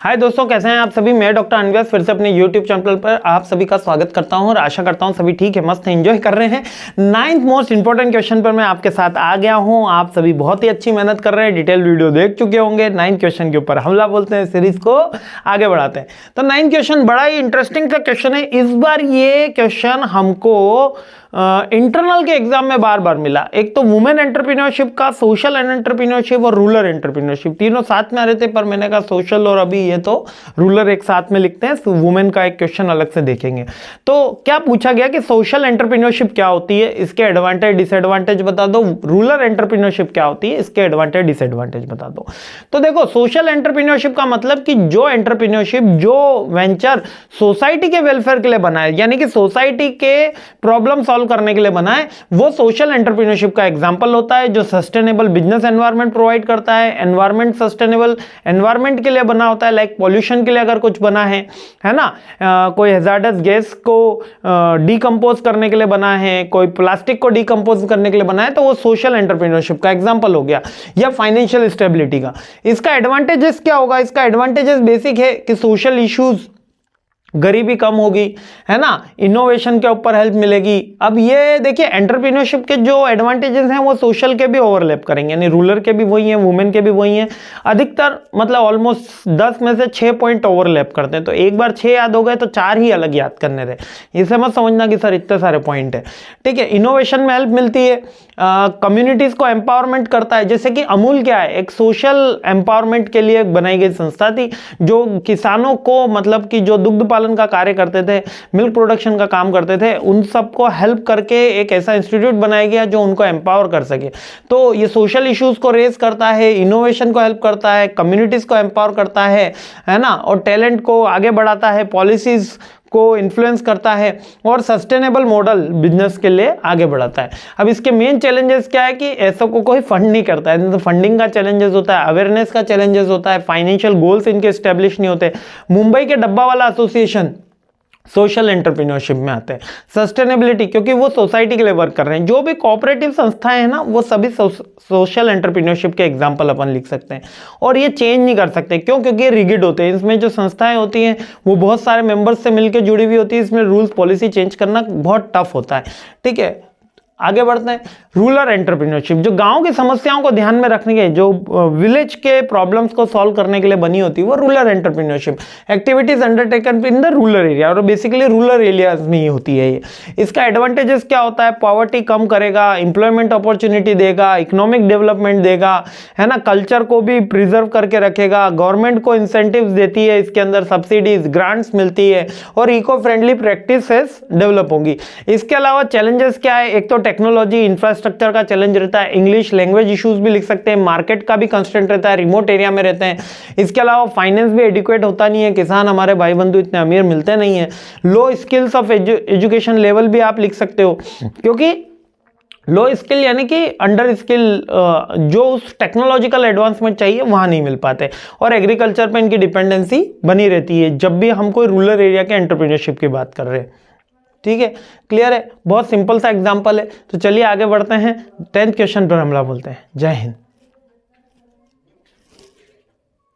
हाय दोस्तों, कैसे हैं आप सभी। मैं डॉक्टर अनव्यास फिर से अपने यूट्यूब चैनल पर आप सभी का स्वागत करता हूं और आशा करता हूं सभी ठीक है, मस्त है, एंजॉय कर रहे हैं। 9th मोस्ट इंपॉर्टेंट क्वेश्चन पर मैं आपके साथ आ गया हूं। आप सभी बहुत ही अच्छी मेहनत कर रहे हैं, डिटेल वीडियो देख चुके होंगे। 9th क्वेश्चन के ऊपर हमला बोलते हैं, सीरीज को आगे बढ़ाते हैं। तो 9th क्वेश्चन बड़ा ही इंटरेस्टिंग सा क्वेश्चन है। इस बार ये क्वेश्चन हमको इंटरनल के एग्जाम में बार बार मिला। एक तो वुमेन एंटरप्रेन्योरशिप का, सोशल एंटरप्रेन्योरशिप और रूरल एंटरप्रेन्योरशिप, तीनों साथ में आ रहे थे, पर मैंने कहा सोशल और अभी ये तो रूरल एक साथ में लिखते हैं, तो वुमेन का एक क्वेश्चन अलग से देखेंगे। तो क्या पूछा गया कि सोशल एंटरप्रेन्योरशिप क्या होती है, इसके एडवांटेज डिसएडवांटेज बता दो। रूरल एंटरप्रेन्योरशिप क्या होती है, इसके एडवांटेज डिसएडवांटेज बता दो। तो देखो, सोशल एंटरप्रेन्योरशिप का मतलब कि जो एंटरप्रेन्योरशिप, जो वेंचर सोसाइटी के वेलफेयर के लिए बना है, यानी कि सोसाइटी के प्रॉब्लम सॉल्व करने के लिए बना है, वो सोशल एंटरप्रेन्योरशिप का एग्जांपल होता है। जो सस्टेनेबल बिजनेस एनवायरनमेंट प्रोवाइड करता है, एनवायरनमेंट सस्टेनेबल एनवायरनमेंट के लिए बना होता है, लाइक पॉल्यूशन के लिए अगर कुछ बना है ना, कोई हैजार्डस गैस को डीकंपोज करने के लिए बना है, कोई प्लास्टिक को डीकंपोज करने के लिए बना है, तो वो सोशल एंटरप्रेन्योरशिप का एग्जांपल हो गया। या फाइनेंशियल स्टेबिलिटी का। इसका एडवांटेजेस क्या होगा? इसका एडवांटेजेस बेसिक है कि सोशल इश्यूज, गरीबी कम होगी, है ना, इनोवेशन के ऊपर हेल्प मिलेगी। अब ये देखिए, एंटरप्रेन्योरशिप के जो एडवांटेजेस हैं वो सोशल के भी ओवरलैप करेंगे, यानी रूरल के भी वही हैं, वुमेन के भी वही हैं। अधिकतर मतलब ऑलमोस्ट 10 में से 6 पॉइंट ओवरलैप करते हैं। तो एक बार 6 याद हो गए तो 4 ही अलग याद करने रहे। इसे मत समझना कि सर इतने सारे पॉइंट है। ठीक है, इनोवेशन में हेल्प मिलती है, कम्युनिटीज को एम्पावरमेंट करता है। जैसे कि अमूल क्या है, एक सोशल एम्पावरमेंट के लिए बनाई गई संस्था थी, जो किसानों को, मतलब कि जो दुग्ध पालन का कार्य करते थे, मिल्क प्रोडक्शन का काम करते थे, उन सबको हेल्प करके एक ऐसा इंस्टीट्यूट बनाया गया जो उनको एम्पावर कर सके। तो ये सोशल इश्यूज को रेज करता है, इनोवेशन को हेल्प करता है, कम्युनिटीज को एम्पावर करता है ना, और टैलेंट को आगे बढ़ाता है, पॉलिसीज को इन्फ्लुएंस करता है, और सस्टेनेबल मॉडल बिजनेस के लिए आगे बढ़ाता है। अब इसके मेन चैलेंजेस क्या है कि ऐसा को कोई फंड नहीं करता है, तो फंडिंग का चैलेंजेस होता है, अवेयरनेस का चैलेंजेस होता है, फाइनेंशियल गोल्स इनके स्टैब्लिश नहीं होते। मुंबई के डब्बा वाला एसोसिएशन सोशल एंटरप्रेन्योरशिप में आते हैं। सस्टेनेबिलिटी, क्योंकि वो सोसाइटी के लिए वर्क कर रहे हैं। जो भी कोऑपरेटिव संस्थाएं हैं ना, वो सभी सोशल एंटरप्रेन्योरशिप के एग्जांपल अपन लिख सकते हैं। और ये चेंज नहीं कर सकते, क्यों? क्योंकि ये रिगिड होते हैं। इसमें जो संस्थाएं होती हैं वो बहुत सारे मेंबर्स से मिलकर जुड़ी हुई होती है। इसमें रूल्स पॉलिसी चेंज करना बहुत टफ होता है। ठीक है, आगे बढ़ते हैं। रूरल एंटरप्रेन्योरशिप, जो गांव की समस्याओं को ध्यान में रखने के, जो विलेज के प्रॉब्लम्स को सॉल्व करने के लिए बनी होती है, वो rural entrepreneurship activities undertaken in the rural area, और बेसिकली रूरल एरियाज में ही होती है ये। इसका एडवांटेजेस क्या होता है? पॉवर्टी कम करेगा, इंप्लॉयमेंट अपॉर्चुनिटी देगा, इकोनॉमिक डेवलपमेंट देगा, है ना, कल्चर को भी प्रिजर्व करके रखेगा, गवर्नमेंट को इंसेंटिव्स देती है, इसके अंदर सब्सिडीज, ग्रांट्स मिलती है, और इको फ्रेंडली प्रैक्टिसेस डेवलप होंगी। इसके अलावा चैलेंजेस क्या है? एक तो टेक्नोलॉजी इंफ्रास्ट्रक्चर का चैलेंज रहता है, इंग्लिश लैंग्वेज इश्यूज भी लिख सकते हैं, मार्केट का भी कंस्ट्रेंट रहता है, रिमोट एरिया में रहते हैं। इसके अलावा फाइनेंस भी एडिक्वेट होता नहीं है, किसान हमारे भाई बंधु इतने अमीर मिलते नहीं है। लो स्किल्स ऑफ एजुकेशन लेवल भी आप लिख सकते हो, क्योंकि लो स्किल यानी कि अंडर स्किल, जो उस टेक्नोलॉजिकल एडवांसमेंट चाहिए वहां नहीं मिल पाते, और एग्रीकल्चर पे इनकी डिपेंडेंसी बनी रहती है जब भी हम कोई रूरल एरिया के एंटरप्रेन्योरशिप की बात कर रहे हैं। ठीक है, क्लियर है? बहुत सिंपल सा एग्जांपल है। तो चलिए आगे बढ़ते हैं, 10th क्वेश्चन पर हमला बोलते हैं। जय हिंद।